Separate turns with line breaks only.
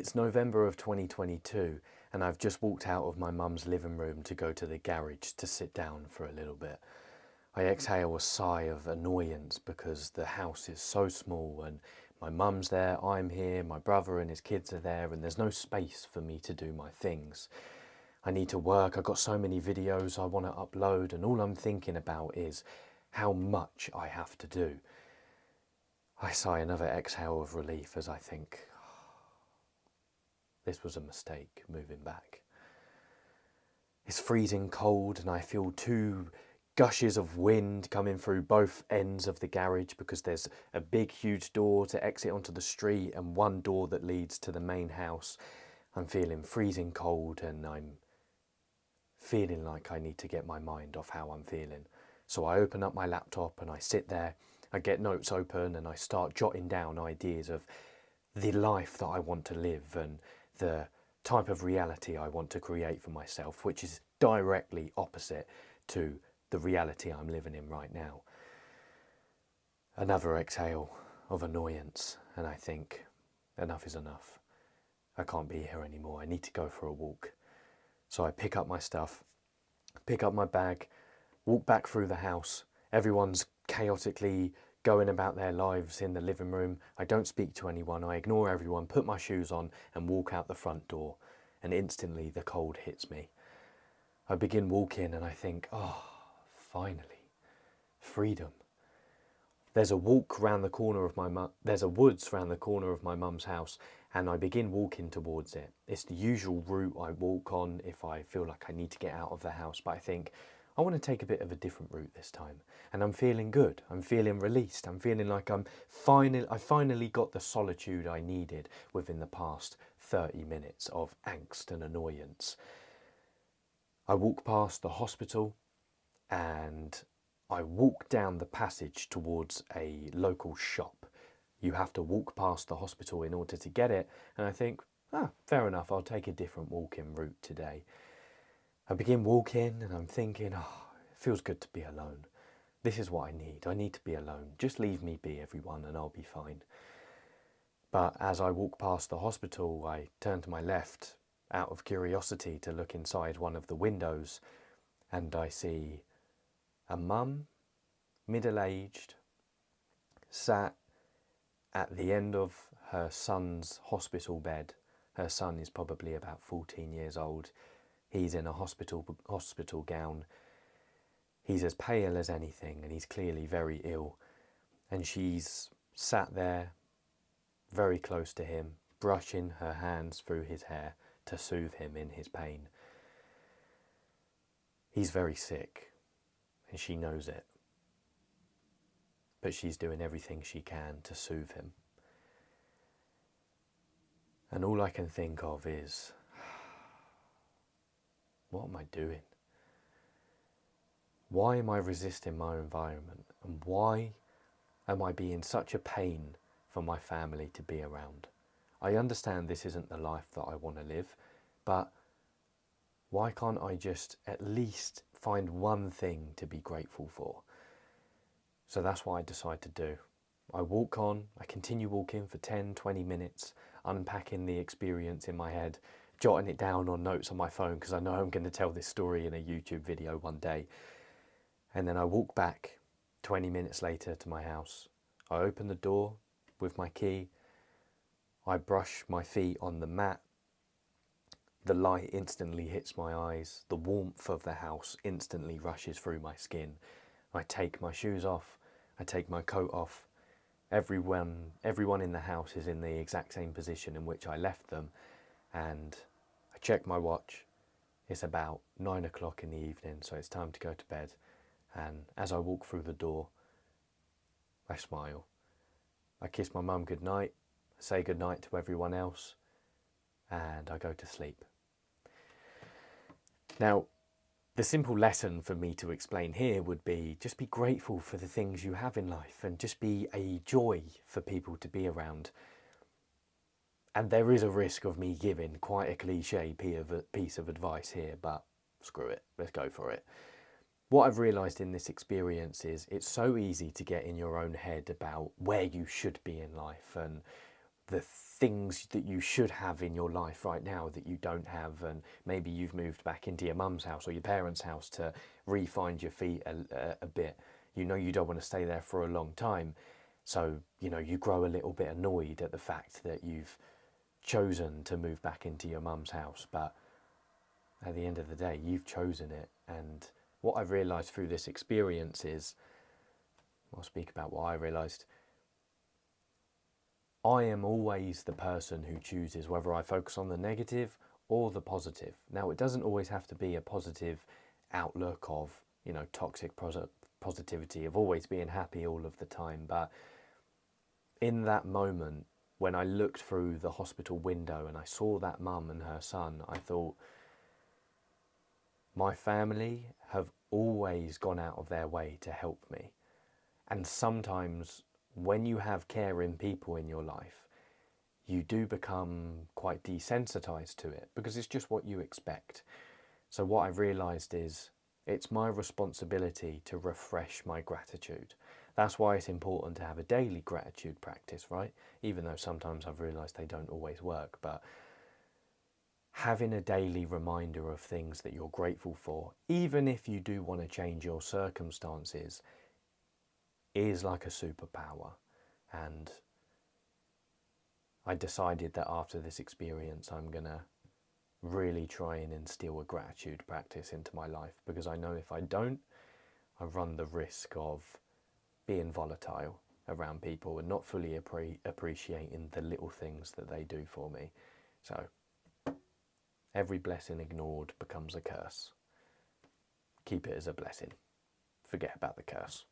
It's November of 2022 and I've just walked out of my mum's living room to go to the garage to sit down for a little bit. I exhale a sigh of annoyance because the house is so small and my mum's there, I'm here, my brother and his kids are there, and there's no space for me to do my things. I need to work, I've got so many videos I want to upload, and all I'm thinking about is how much I have to do. I sigh another exhale of relief as I think, this was a mistake moving back. It's freezing cold and I feel two gushes of wind coming through both ends of the garage because there's a big huge door to exit onto the street and one door that leads to the main house. I'm feeling freezing cold and I'm feeling like I need to get my mind off how I'm feeling. So I open up my laptop and I sit there, I get notes open and I start jotting down ideas of the life that I want to live and the type of reality I want to create for myself, which is directly opposite to the reality I'm living in right now. Another exhale of annoyance, and I think, enough is enough. I can't be here anymore. I need to go for a walk. So I pick up my stuff, pick up my bag, walk back through the house. Everyone's chaotically going about their lives in the living room. I don't speak to anyone. I ignore everyone, put my shoes on and walk out the front door. And instantly the cold hits me. I begin walking and I think, oh, finally, freedom. There's a walk round the corner of there's a woods round the corner of my mum's house, and I begin walking towards it. It's the usual route I walk on if I feel like I need to get out of the house, but I think I want to take a bit of a different route this time. And I'm feeling good. I'm feeling released. I'm feeling like I finally got the solitude I needed within the past 30 minutes of angst and annoyance. I walk past the hospital and I walk down the passage towards a local shop. You have to walk past the hospital in order to get it, and I think, fair enough, I'll take a different walking route today. I begin walking and I'm thinking, it feels good to be alone. This is what I need. I need to be alone. Just leave me be, everyone, and I'll be fine. But as I walk past the hospital, I turn to my left out of curiosity to look inside one of the windows, and I see a mum, middle-aged, sat at the end of her son's hospital bed. Her son is probably about 14 years old. He's in a hospital gown. He's as pale as anything and he's clearly very ill. And she's sat there very close to him, brushing her hands through his hair to soothe him in his pain. He's very sick and she knows it. But she's doing everything she can to soothe him. And all I can think of is, what am I doing? Why am I resisting my environment? And why am I being such a pain for my family to be around? I understand this isn't the life that I want to live, but why can't I just at least find one thing to be grateful for? So that's what I decide to do. I walk on, I continue walking for 10, 20 minutes, unpacking the experience in my head, jotting it down on notes on my phone because I know I'm going to tell this story in a YouTube video one day. And then I walk back 20 minutes later to my house. I open the door with my key. I brush my feet on the mat. The light instantly hits my eyes. The warmth of the house instantly rushes through my skin. I take my shoes off. I take my coat off. Everyone in the house is in the exact same position in which I left them. And I check my watch. It's about 9 o'clock in the evening, so it's time to go to bed. And as I walk through the door, I smile. I kiss my mum goodnight, I say goodnight to everyone else, and I go to sleep. Now, the simple lesson for me to explain here would be just be grateful for the things you have in life and just be a joy for people to be around. And there is a risk of me giving quite a cliche piece of advice here, but screw it, let's go for it. What I've realised in this experience is it's so easy to get in your own head about where you should be in life and the things that you should have in your life right now that you don't have, and maybe you've moved back into your mum's house or your parents' house to re-find your feet a bit. You know you don't want to stay there for a long time, so you grow a little bit annoyed at the fact that you've chosen to move back into your mum's house, but at the end of the day you've chosen it. And what I've realised through this experience is, I'll speak about what I realised. I am always the person who chooses whether I focus on the negative or the positive. Now, it doesn't always have to be a positive outlook of, toxic positivity, of always being happy all of the time. But in that moment, when I looked through the hospital window and I saw that mum and her son, I thought, my family have always gone out of their way to help me. And sometimes when you have caring people in your life, you do become quite desensitized to it because it's just what you expect. So what I've realized is it's my responsibility to refresh my gratitude. That's why it's important to have a daily gratitude practice, right? Even though sometimes I've realized they don't always work, but having a daily reminder of things that you're grateful for, even if you do want to change your circumstances, is like a superpower. And I decided that after this experience, I'm going to really try and instill a gratitude practice into my life, because I know if I don't, I run the risk of being volatile around people and not fully appreciating the little things that they do for me. So every blessing ignored becomes a curse. Keep it as a blessing. Forget about the curse.